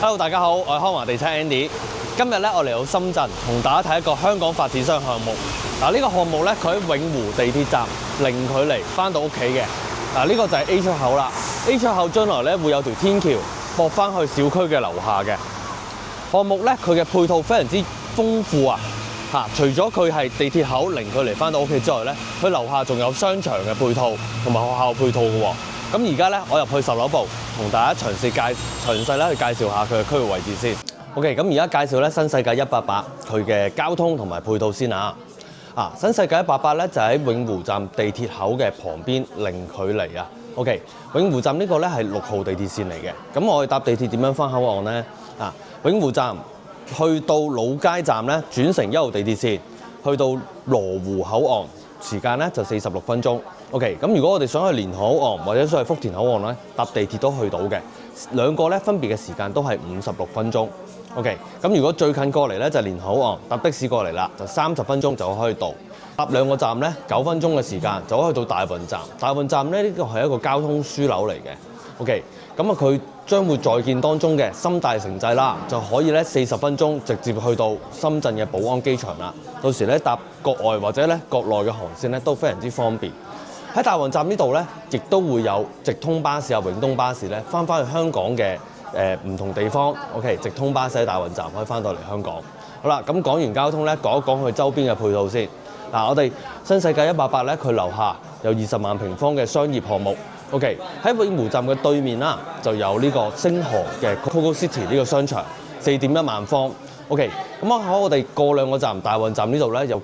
Hello， 大家好，我係康華地產 Andy。今日咧，我嚟到深圳，同大家睇一個香港發展商項目。呢個項目咧，佢喺永湖地鐵站零距離翻到屋企嘅。呢個就係 A 出口啦。A 出口將來咧會有條天橋駁翻去小區嘅樓下嘅項目咧，佢嘅配套非常之豐富啊！除咗佢係地鐵口零距離翻到屋企之外咧，佢樓下仲有商場嘅配套同埋學校配套嘅喎。咁而家咧，我入去10樓部，同大家詳細去介紹下佢嘅區域位置先。OK， 咁而家介紹咧新世界188佢嘅交通同埋配套先啊。新世界188咧就喺永湖站地鐵口嘅旁邊零距離啊。OK， 永湖站呢個咧係6號地鐵線嚟嘅。咁我哋搭地鐵點樣翻口岸咧？永湖站去到老街站咧轉乘1號地鐵線，去到羅湖口岸時間咧就46分鐘。OK， 咁如果我哋想去蓮河口岸或者想去福田口岸咧，搭地鐵都去到嘅。兩個咧分別嘅時間都係56分鐘。OK， 咁如果最近過嚟咧就係蓮河口岸，搭的士過嚟啦，就30分鐘就可以到。搭兩個站咧9分鐘嘅時間就可以到大運站。大運站咧呢個係一個交通樞紐嚟嘅。OK， 咁佢將會在建當中嘅深大城際啦，就可以咧40分鐘直接去到深圳嘅寶安機場啦。到時咧搭國外或者咧國內嘅航線咧都非常之方便。喺大運站呢度咧，亦都會有直通巴士啊、永東巴士咧，翻去香港嘅唔同地方。OK， 直通巴士喺大運站可以翻到嚟香港。好啦，咁講完交通咧，講一講佢周邊嘅配套先。我哋新世界188咧，佢樓下有20萬平方嘅商業項目。OK， 喺永湖站嘅對面啦，就有呢個星河嘅 Coco City 呢個商場，4.1萬方。OK， 咁喺我哋過兩個站大運站呢度咧，有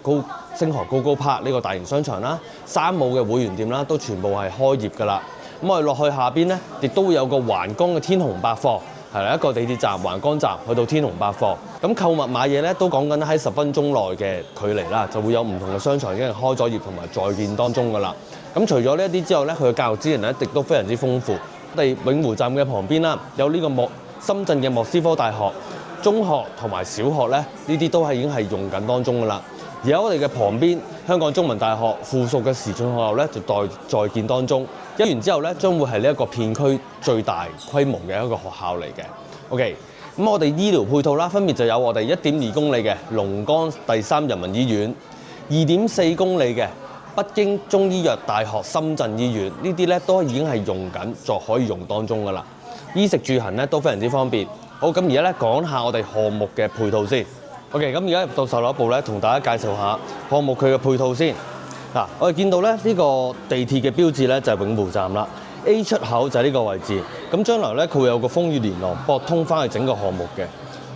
星河高高 Park 呢個大型商場啦，山姆嘅會員店啦，都全部係開業㗎啦。咁我哋落去下邊咧，亦都會有個環江嘅天虹百貨，係啦，一個地鐵站環江站去到天虹百貨。咁購物買嘢咧，都講緊喺10分鐘內嘅距離啦，就會有唔同嘅商場已經係開咗業同埋在建當中㗎啦。咁除咗呢一啲之外咧，佢嘅教育資源咧亦都非常之豐富。我哋永湖站嘅旁邊啦，有呢個深圳嘅莫斯科大學。中學同埋小學咧，呢啲都係已經係用緊當中㗎啦。而喺我哋嘅旁邊，香港中文大學附屬嘅時俊學校咧，就在建當中。一完之後咧，將會係呢一個片區最大規模嘅一個學校嚟嘅。OK， 咁我哋醫療配套啦，分別就有我哋1.2公里嘅龍崗第3人民醫院，2.4公里嘅北京中醫藥大學深圳醫院，呢啲咧都已經係用緊，就可以用當中㗎啦。衣食住行咧都非常之方便。好，咁而家咧講下我哋項目嘅配套先。OK， 咁而家入到10樓部咧，同大家介紹下項目佢嘅配套先。我哋見到咧呢個地鐵嘅標誌咧就係永湖站啦。A 出口就係呢個位置。咁將來咧佢會有個風雨連廊駁通翻去整個項目嘅。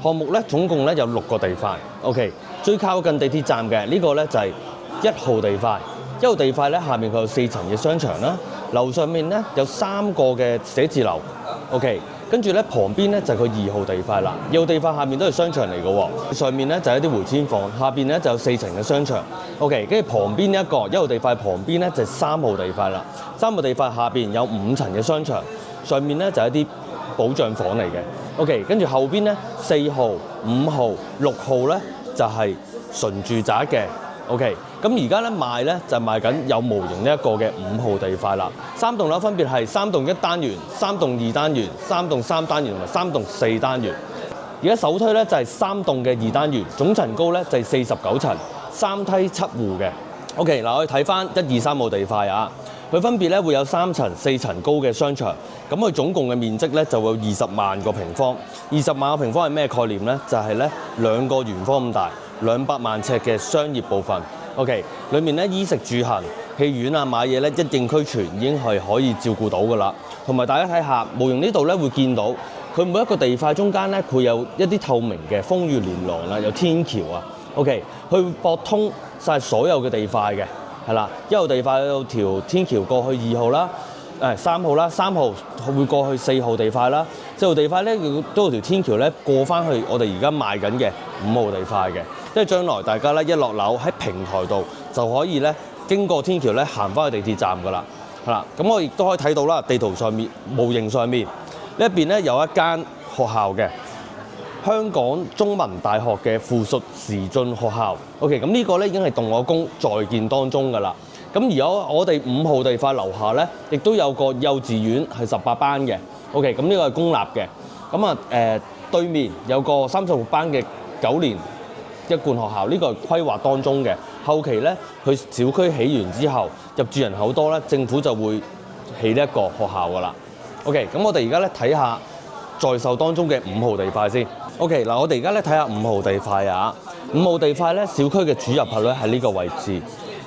項目咧總共咧有6個地塊。OK， 最靠近地鐵站嘅呢個咧就係1號地塊。1號地塊咧下面佢有4層嘅商場啦，樓上面咧有3個嘅寫字樓。OK。跟住咧，旁邊咧就係佢2號地塊啦。2號地塊下面都係商場嚟嘅喎，上面咧就係一啲回遷房，下邊咧就有4層嘅商場。OK， 跟住旁邊一個1號地塊旁邊咧就係3號地塊啦。3號地塊下邊有5層嘅商場，上面咧就係一啲保障房嚟嘅。OK， 跟住後邊咧4號、5號、6號咧就係純住宅嘅。OK， 咁而家咧賣咧就賣緊有模型呢一個嘅5號地塊啦。3棟樓分別係3棟1單元、3棟2單元、3棟3單元同埋3棟4單元。而家首推咧就係3棟嘅2單元，總層高咧就係49層，3梯7戶嘅。OK， 嗱我哋睇翻1、2、3號地塊啊，佢分別咧會有3層、4層高嘅商場，咁佢總共嘅面積咧就會有20萬個平方。20萬個平方係咩概念咧？就係咧2個圓方咁大。200萬尺嘅商業部分 ，OK， 裏面咧衣食住行、戲院啊、買嘢咧一應俱全，已經係可以照顧到㗎啦。同埋大家睇下模型呢度咧會見到，佢每一個地塊中間咧佢有一啲透明嘅風雨連廊啊，有天橋啊 ，OK， 去駁通晒所有嘅地塊嘅，係啦。1號地塊有條天橋過去2號啦。3號啦，3號會過去4號地塊啦，4號地塊咧都有條天橋咧過翻去我哋而家賣緊嘅5號地塊嘅，即係將來大家咧一落樓喺平台度就可以咧經過天橋咧行翻去地鐵站㗎啦，係啦。咁我亦都可以睇到啦，地圖上面模型上面呢一邊咧有一間學校嘅香港中文大學嘅附屬時俊學校。OK， 咁呢個咧已經係動我工在建當中㗎啦。咁而我哋5號地塊樓下咧，亦都有個幼稚園係18班嘅。OK， 咁呢個係公立嘅。咁對面有個36班嘅9年一貫學校，呢個係規劃當中嘅。後期咧，佢小區起完之後，入住人口多咧，政府就會起呢一個學校噶啦。OK， 咁我哋而家咧睇下在售當中嘅5號地塊先。OK， 嗱我哋而家咧睇下5號地塊啊。5號地塊咧，小區嘅主入口咧喺呢個位置。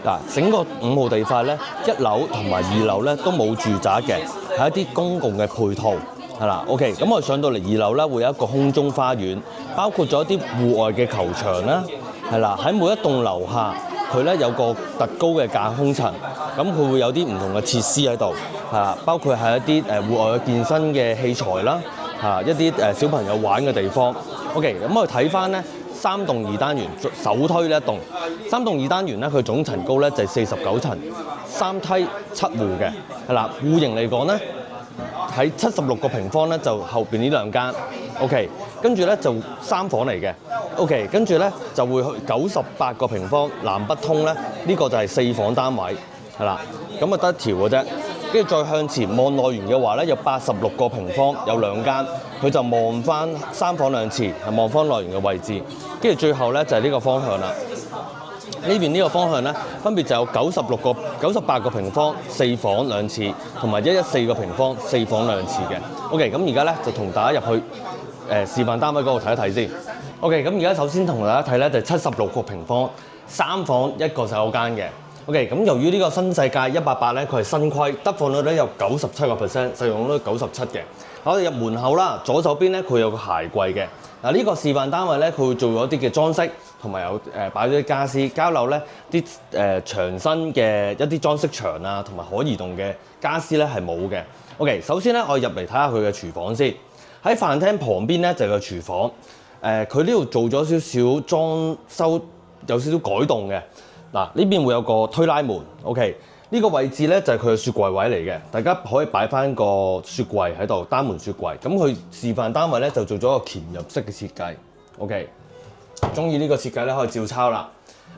嗱，整個5號地塊咧，1樓同埋2樓咧都冇住宅嘅，係一啲公共嘅配套。係啦 ，OK， 咁我上到嚟2樓咧，會有一個空中花園，包括咗一啲戶外嘅球場啦，係啦，喺每一棟樓下，佢咧有個特高嘅架空層，咁佢會有啲唔同嘅設施喺度，係啦，包括係一啲戶外嘅健身嘅器材啦，係一啲小朋友玩嘅地方。OK， 咁我哋睇翻咧3棟2單元，首推呢一棟3棟2單元咧，佢總層高咧就係49層，3梯7戶嘅，係啦，戶型嚟講咧。喺76個平方咧，就後邊呢2間 ，OK， 跟住咧就3房嚟嘅 ，OK， 跟住咧就會去98個平方南北通咧，呢個就係4房單位，係啦，咁啊得一條嘅啫。跟住再向前望內園嘅話咧，有86個平方，有2間，佢就望翻3房2廁，係望翻內園嘅位置。跟住最後咧就係呢個方向啦。呢邊呢個方向咧，分別就有98個平方4房2廁，同埋114個平方4房2廁嘅。OK， 咁而家咧就同大家入去示範單位嗰度睇一睇先。OK， 咁而家首先同大家睇咧就76個平方3房1個洗手間嘅。OK， 咁由於呢個新世界188咧，佢係新規，得房率咧有97%，使用率97嘅。我哋入門口啦，左手邊咧佢有個鞋櫃嘅。嗱，呢個示範單位咧，佢會做咗一啲嘅裝飾，同埋有擺咗啲傢俬交樓咧，啲牆身嘅一啲裝飾牆啊，同埋可移動嘅傢俬咧係冇嘅。OK， 首先咧我入嚟睇下佢嘅廚房先。喺飯廳旁邊咧就係個廚房，佢呢度做咗少少裝修，有少少改動嘅。嗱，呢邊會有個推拉門 ，OK， 呢個位置咧就係佢嘅雪櫃位嚟嘅，大家可以擺翻個雪櫃喺度，單門雪櫃。咁佢示範單位咧就做咗個潛入式嘅設計 ，OK， 中意呢個設計咧可以照抄啦。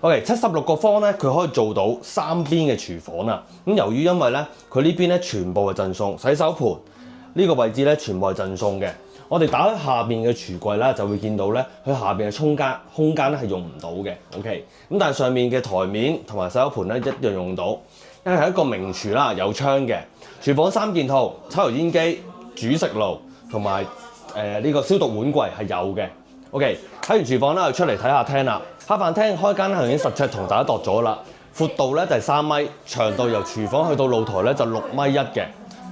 OK， 76個方咧佢可以做到3邊嘅廚房啊。咁由於因為咧佢呢邊咧全部係贈送洗手盤，呢個位置咧全部係贈送嘅。我哋打開下邊嘅櫥櫃啦，就會見到咧，佢下邊嘅空間咧係用唔到嘅 ，OK。咁但係上面嘅台面同埋洗手盤咧一樣用到，因為係一個明廚啦，有窗嘅。廚房3件套，抽油煙機、煮食爐同埋呢個消毒碗櫃係有嘅 ，OK。睇完廚房啦，出嚟睇下廳啦。客飯廳開間係已經實尺同大家度咗啦，闊度咧就係3米，長度由廚房去到露台咧就6.1米嘅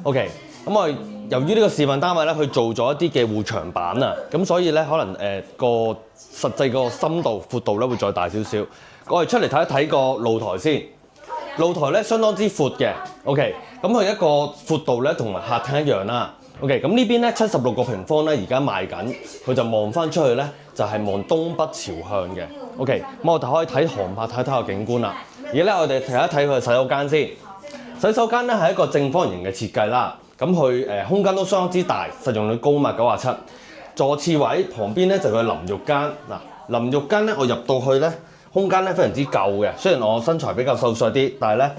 ，OK。咁我哋由於呢個示範單位咧，佢做咗一啲嘅護牆板啊，咁所以咧可能個實際個深度、闊度咧會再大少少。我哋出嚟睇一睇個露台先。露台咧相當之闊嘅 ，OK。咁佢一個闊度咧同埋客廳一樣啦 ，OK。咁呢邊咧76個平方咧而家賣緊，佢就望翻出去咧就係望東北朝向嘅 ，OK。咁我哋可以睇航拍睇睇個景觀啦。而家咧我哋睇一睇佢嘅洗手間先。洗手間咧係一個正方形嘅設計啦。咁佢空間都相當之大，實用率高嘛97。座廁位旁邊咧就係佢淋浴間。嗱，淋浴間咧我入到去咧，空間咧非常之夠嘅。雖然我身材比較瘦削啲，但係咧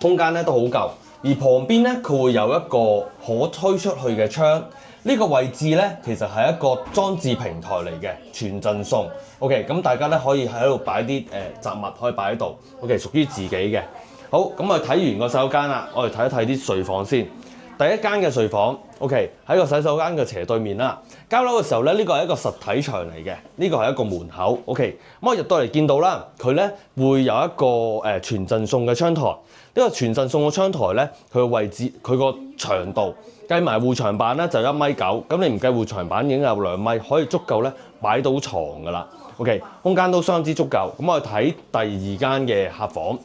空間咧都好夠。而旁邊咧佢會有一個可推出去嘅窗。呢個位置咧其實係一個裝置平台嚟嘅，全贈送。OK， 咁大家咧可以喺度擺啲雜物可以擺喺度。OK， 屬於自己嘅。好，咁我哋睇完個洗手間啦，我哋睇一睇啲睡房先。第一間嘅睡房 ，OK， 喺個洗手間嘅斜對面啦。交樓嘅時候咧，呢個係一個實體牆嚟嘅，呢個係一個門口 ，OK。咁我入到嚟見到啦，佢咧會有一個全贈送嘅窗台。呢個全贈送嘅窗台咧，佢嘅位置，佢個長度計埋護牆板咧就1.9米，咁你唔計護牆板已經有2米，可以足夠咧擺到床㗎啦。OK， 空間都相當之足夠。咁我哋睇第二間嘅客房。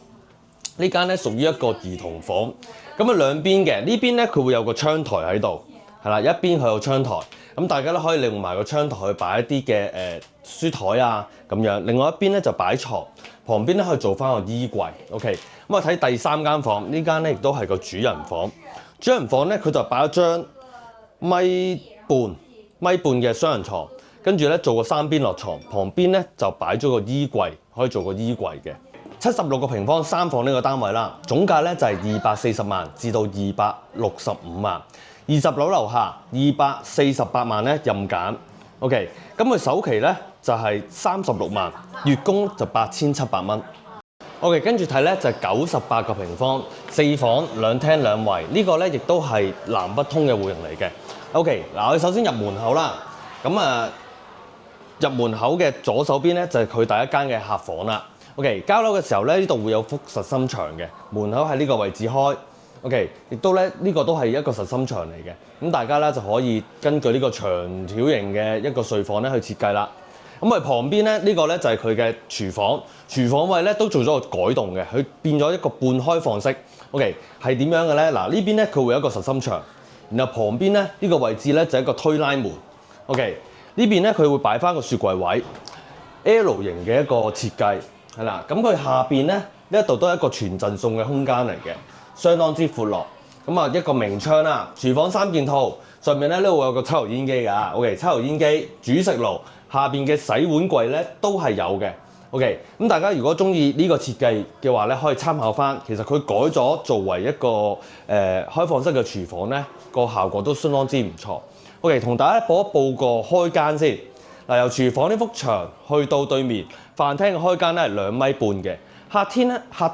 呢間咧屬於一個兒童房，咁啊兩邊嘅呢邊咧佢會有個窗台喺度，係啦，一邊佢有窗台，咁大家咧可以利用埋個窗台去擺一啲嘅書台啊咁樣，另外一邊咧就擺床，旁邊咧可以做翻個衣櫃 ，OK。咁我睇第3間房，呢間咧亦都係個主人房，主人房咧佢就擺咗張米半嘅雙人床，跟住咧做個3邊落床，旁邊咧就擺咗個衣櫃，可以做個衣櫃嘅。76個平方3房呢個單位啦，總價咧就係240萬至到265萬，20樓樓下248萬咧任揀 OK， 咁佢首期咧就係36萬，月供就8700蚊。OK， 跟住睇咧就係98個平方，4房2廳2衛，呢個咧亦都係南北通嘅戶型嚟嘅。OK， 嗱我哋首先入門口啦，咁入門口嘅左手邊咧就係佢第一間嘅客房啦。OK， 交樓嘅時候咧呢度會有幅實心牆嘅，門口喺呢個位置開。OK， 亦都咧呢個都係一個實心牆嚟嘅，咁大家咧就可以根據呢個長條形嘅一個睡房咧去設計啦。咁佢旁邊咧呢個咧就係佢嘅廚房，廚房位咧都做咗個改動嘅，佢變咗一個半開放式。OK， 係點樣嘅咧？嗱呢邊咧佢會有一個實心牆，然後旁邊咧呢個位置咧就係一個推拉門。OK， 呢邊咧佢會擺翻個雪櫃位 ，L 型嘅一個設計係啦。咁佢下邊咧呢一度都係一個全贈送嘅空間嚟嘅。相當之闊落，咁一個明窗啦，廚房3件套，上面咧呢度有個抽油煙機㗎，OK， 抽油煙機、煮食爐，下邊嘅洗碗櫃咧都係有嘅 ，OK， 咁大家如果中意呢個設計嘅話咧，可以參考翻，其實佢改咗作為一個開放式嘅廚房咧，個效果都相當之唔錯。OK， 同大家報一報個開間先，嗱由廚房呢幅牆去到對面飯廳嘅開間咧係2米半嘅。客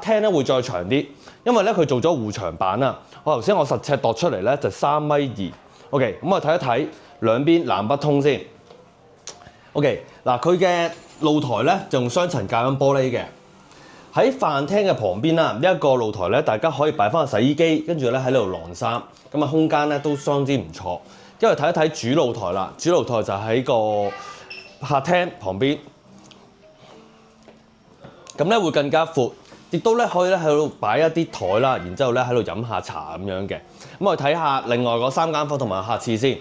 廳咧會再長啲，因為咧佢做咗護牆板啊。我頭先實尺度出嚟咧就3.2米。OK， 咁我睇一睇兩邊南北通先。OK， 嗱佢嘅露台咧就用雙層隔音玻璃嘅。喺飯廳嘅旁邊啦，呢一個露台咧大家可以擺翻個洗衣機，跟住咧喺呢度晾衫，咁空間咧都相當之唔錯。因為睇一睇主露台啦，主露台就喺個客廳旁邊。咁咧會更加闊，亦都咧可以咧喺度擺一啲台啦，然之後咧喺度飲下茶咁樣嘅。咁我哋睇下另外嗰3間房同埋客廁先。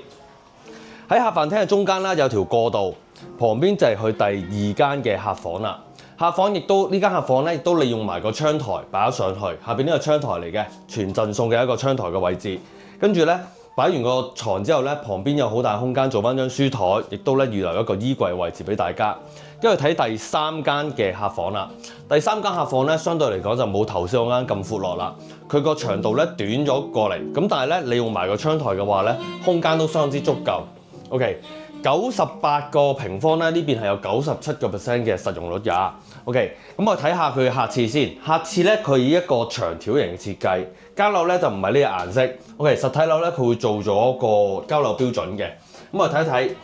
喺客飯廳嘅中間啦，有條過道，旁邊就係佢第2間嘅客房啦。客房亦都呢間客房咧，亦都利用埋個窗台擺咗上去，下邊呢個窗台嚟嘅，全贈送嘅一個窗台嘅位置。跟住咧擺完個床之後咧，旁邊有好大空間做翻張書台，亦都咧預留一個衣櫃位置俾大家。跟住睇第3間嘅客房啦，第3間客房咧相對嚟講就冇頭先嗰間咁闊落啦，佢個長度咧短咗過嚟，咁但係咧利用埋個窗台嘅話咧，空間都相當之足夠。OK，98個平方咧，呢邊係有97% 嘅實用率㗎。OK， 咁我睇下佢嘅客廁先，客廁咧佢以一個長條形嘅設計，交樓咧就唔係呢個顏色。OK， 實體樓咧佢會做咗個交樓標準嘅，咁我睇一睇。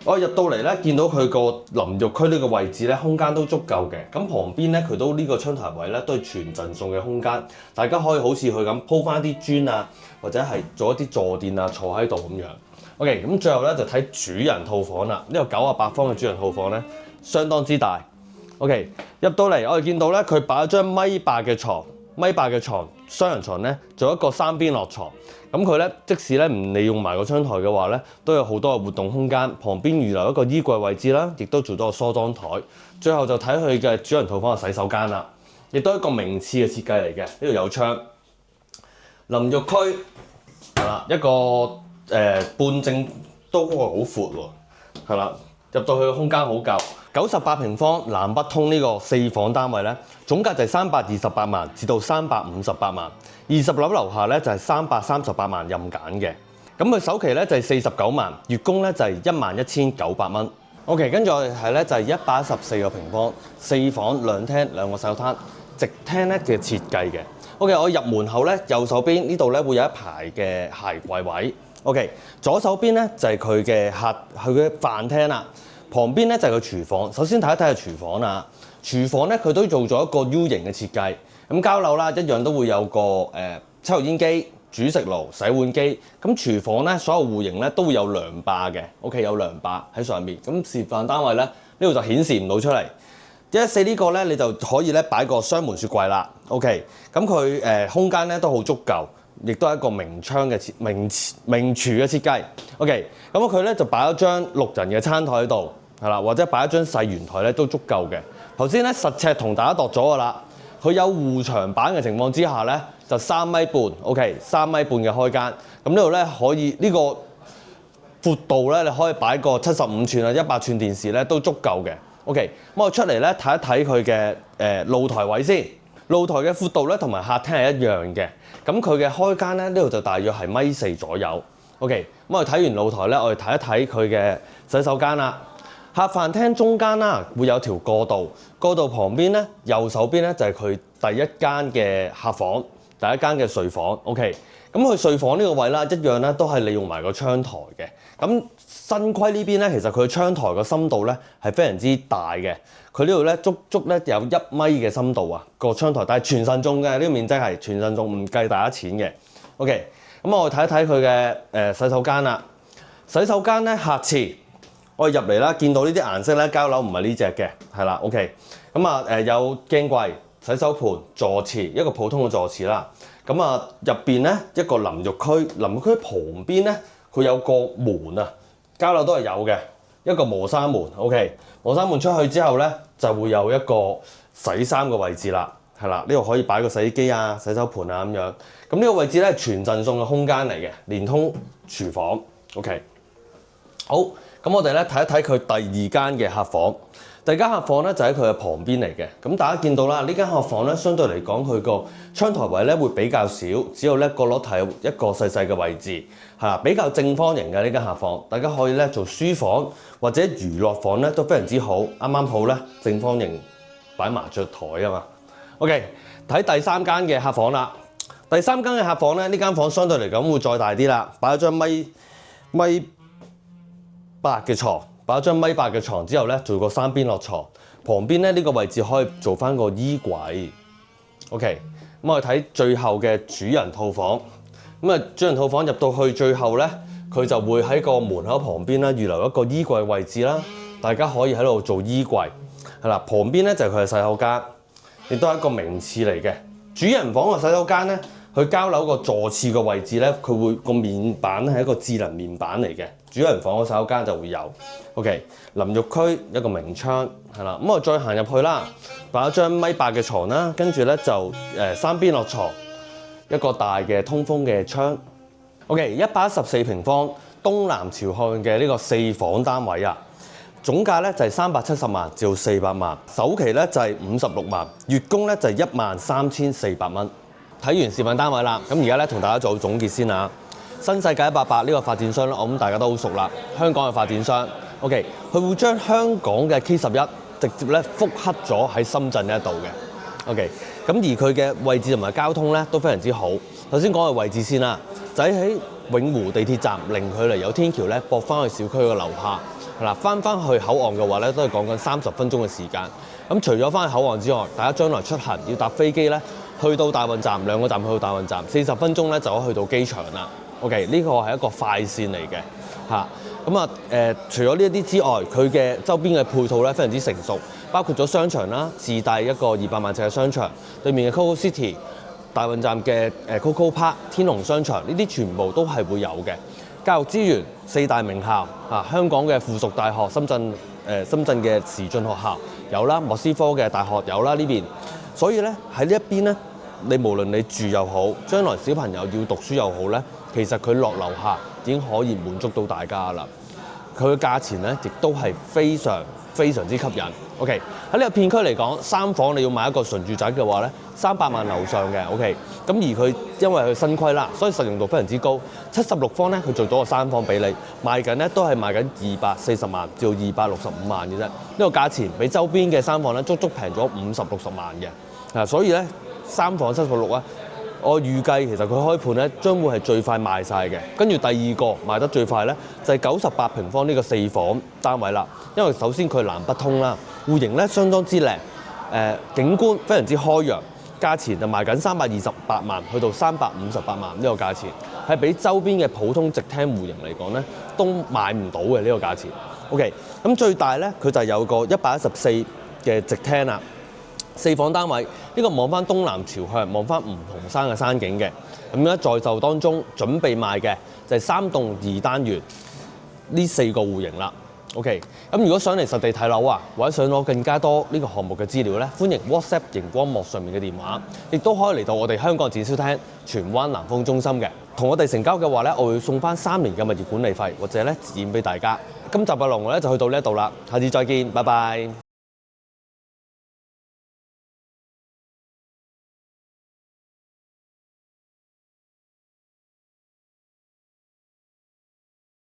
我入到嚟咧，見到佢個淋浴區呢個位置咧，空間都足夠嘅。咁旁邊咧，佢都呢個窗台位咧，都係全贈送嘅空間，大家可以好似佢咁鋪翻啲磚啊，或者係做一啲坐墊啊，坐喺度咁樣。OK， 咁最後咧就睇主人套房啦。呢個98方嘅主人套房咧，相當之大。OK， 入到嚟我哋見到咧，佢擺咗張1.8米嘅床，1.8米嘅床，雙人床咧，做一個3邊落床。咁佢咧，即使咧唔利用埋個窗台嘅話咧，都有好多嘅活動空間。旁邊預留一個衣櫃位置啦，亦都做咗個梳妝台。最後就睇佢嘅主人套房嘅洗手間啦，亦都係一個名次嘅設計嚟嘅。呢度有窗，淋浴區係啦，一個半正都好闊喎，係啦，入到去嘅空間好夠。98平方南北通呢個4房單位咧，總價就係328萬至到358萬，20樓樓下咧就係338萬任揀嘅。咁佢首期咧就係49萬，月供咧就係11900蚊。OK， 跟住我哋係咧就係114個平方4房2廳2個洗手間，直廳咧嘅設計嘅。OK， 我入門口咧右手邊呢度咧會有一排嘅鞋櫃位。OK， 左手邊咧就係佢嘅飯廳啦。旁邊咧就係個廚房，首先睇一睇個廚房啦。廚房咧佢都做咗一個 U 型嘅設計，咁交樓啦一樣都會有個抽油煙機、煮食爐、洗碗機。咁廚房咧所有戶型咧都會有涼霸嘅 ，OK 有涼霸喺上面。咁示範單位咧呢度就顯示唔到出嚟。114呢個咧你就可以咧擺個雙門雪櫃啦 ，OK。咁佢空間咧都好足夠，亦都係一個明窗嘅明廚嘅設計 ，OK。咁佢咧就擺咗張6人嘅餐台喺度。係啦，或者擺一張細圓台咧都足夠嘅。頭先咧實尺同大家度咗㗎啦，佢有護牆板嘅情況之下咧，就3.5米 ，OK， 3.5米嘅開間。咁呢度咧可以呢個闊度咧，你可以擺個75寸啊、100寸電視咧都足夠嘅。OK， 咁我出嚟咧睇一睇佢嘅露台位先。露台嘅闊度咧同埋客廳係一樣嘅。咁佢嘅開間咧呢度就大約係1.4米左右。OK， 咁我哋睇完露台咧，我哋睇一睇佢嘅洗手間啦。客飯廳中間啦，會有條過道，過道旁邊咧，右手邊咧就係佢第一間嘅客房，第一間嘅睡房。OK， 咁佢睡房呢個位啦，一樣咧都係利用埋個窗台嘅。咁新規呢邊咧，其實佢窗台個深度咧係非常之大嘅。佢呢度咧足足咧有1米嘅深度啊，個窗台，但係全身中嘅呢個面積係全身中，唔計大家錢嘅。OK。咁我哋睇一睇佢嘅洗手間啦。洗手間咧客廁，我哋入嚟啦，見到呢啲顏色咧，膠樓唔係呢隻嘅，係啦 ，OK。咁啊有鏡櫃、洗手盤、坐廁，一個普通嘅坐廁啦。咁啊入邊咧一個淋浴區，淋浴區旁邊咧佢有個門啊，膠樓都係有嘅，一個磨砂門 ，OK。磨砂門出去之後咧就會有一個洗衫嘅位置啦。係啦，呢度可以擺個洗衣機啊、洗手盤啊咁樣。咁呢個位置咧係全陣送嘅空間嚟嘅，連通廚房。OK， 好，咁我哋咧睇一睇佢第二間嘅客房。第二間客房咧就喺佢嘅旁邊嚟嘅。咁大家見到啦，呢間客房咧相對嚟講，佢個窗台位咧會比較少，只有咧角落頭一個細細嘅位置，係啦，比較正方形嘅呢間客房。大家可以咧做書房或者娛樂房咧都非常之好，啱啱好咧正方形擺麻雀台啊嘛。OK， 睇第三間嘅客房啦。第三間嘅客房咧，呢間房相對嚟講會再大啲啦。擺咗張米8嘅床，擺咗張米8嘅床之後咧，做個3邊落床。旁邊咧呢個位置可以做翻個衣櫃。OK， 咁我哋睇最後嘅主人套房。咁啊，主人套房入到去最後咧，佢就會喺個門口旁邊啦，預留一個衣櫃位置啦。大家可以喺度做衣櫃。係啦，旁邊咧就係佢嘅洗手間。亦都係一個名廁嚟嘅。主人房嘅洗手間咧，佢交樓個座廁個位置咧，佢會個面板係一個智能面板嚟嘅。主人房嘅洗手間就會有。OK， 淋浴區一個明窗係啦。咁我再行入去啦，擺咗張米8嘅床啦，跟住咧就3邊落床，一個大嘅通風嘅窗。OK， 114平方東南朝向嘅呢個4房單位啊。總價咧就係370萬至400萬，首期咧就係56萬，月供咧就係13400蚊。睇完示範單位啦，咁而家咧同大家做總結先啊。新世界188呢個發展商咧，我諗大家都好熟啦，香港嘅發展商。OK， 佢會將香港嘅 K11直接咧複刻咗喺深圳呢一度嘅。OK， 咁而佢嘅位置同埋交通咧都非常之好。頭先講嘅位置先啦，就喺永湖地鐵站零距離有天橋咧，駁翻去小區嘅樓下。嗱，翻去口岸嘅話咧，都係講緊30分鐘嘅時間。咁除咗翻去口岸之外，大家將來出行要搭飛機咧，去到大運站2個站去到大運站，40分鐘咧就可以去到機場啦。OK， 呢個係一個快線嚟嘅嚇。咁啊除咗呢一啲之外，佢嘅周邊嘅配套咧非常之成熟，包括咗商場啦，自帶一個200萬尺嘅商場，對面嘅 Coco City、大運站嘅Coco Park、天龍商場，呢啲全部都係會有嘅。教育資源4大名校啊，香港嘅附屬大學、深圳嘅時進學校有啦，莫斯科嘅大學有啦呢邊，所以咧喺呢一邊咧，你無論你住又好，將來小朋友要讀書又好咧，其實佢落樓下已經可以滿足到大家啦。佢嘅價錢咧亦都係非常之吸引。OK， 喺呢個片區嚟講，3房你要買一個純住宅嘅話咧，300萬樓上嘅。OK， 咁而佢因為佢新規啦，所以實用度非常之高。76方咧，佢做到個3房俾你，賣緊咧都係賣緊240萬至到265萬嘅啫。呢個價錢比周邊嘅3房咧足足平咗50-60萬嘅。所以咧3房76啊，我預計其實佢開盤咧將會係最快賣晒嘅。跟住第二個賣得最快咧就係98平方呢個4房單位啦。因為首先佢南北通啦，戶型咧相當之靚，景觀非常之開揚，價錢就賣緊328萬去到358萬呢個價錢，係比周邊嘅普通直廳戶型嚟講咧都買唔到嘅呢個價錢。OK， 咁最大咧佢就有個114嘅直廳啦。4房單位，呢個望翻東南朝向，望翻梧桐山嘅山景嘅。咁咧在售當中準備賣嘅就係3棟2單元呢4個戶型啦。OK， 咁如果想嚟實地睇樓啊，或者想攞更加多呢個項目嘅資料咧，歡迎 WhatsApp 熒光幕上面嘅電話，亦都可以嚟到我哋香港展銷廳荃灣南豐中心嘅，同我哋成交嘅話咧，我會送翻3年嘅物業管理費或者咧折現俾大家。今集嘅內容咧就去到呢一度啦，下次再見，拜拜。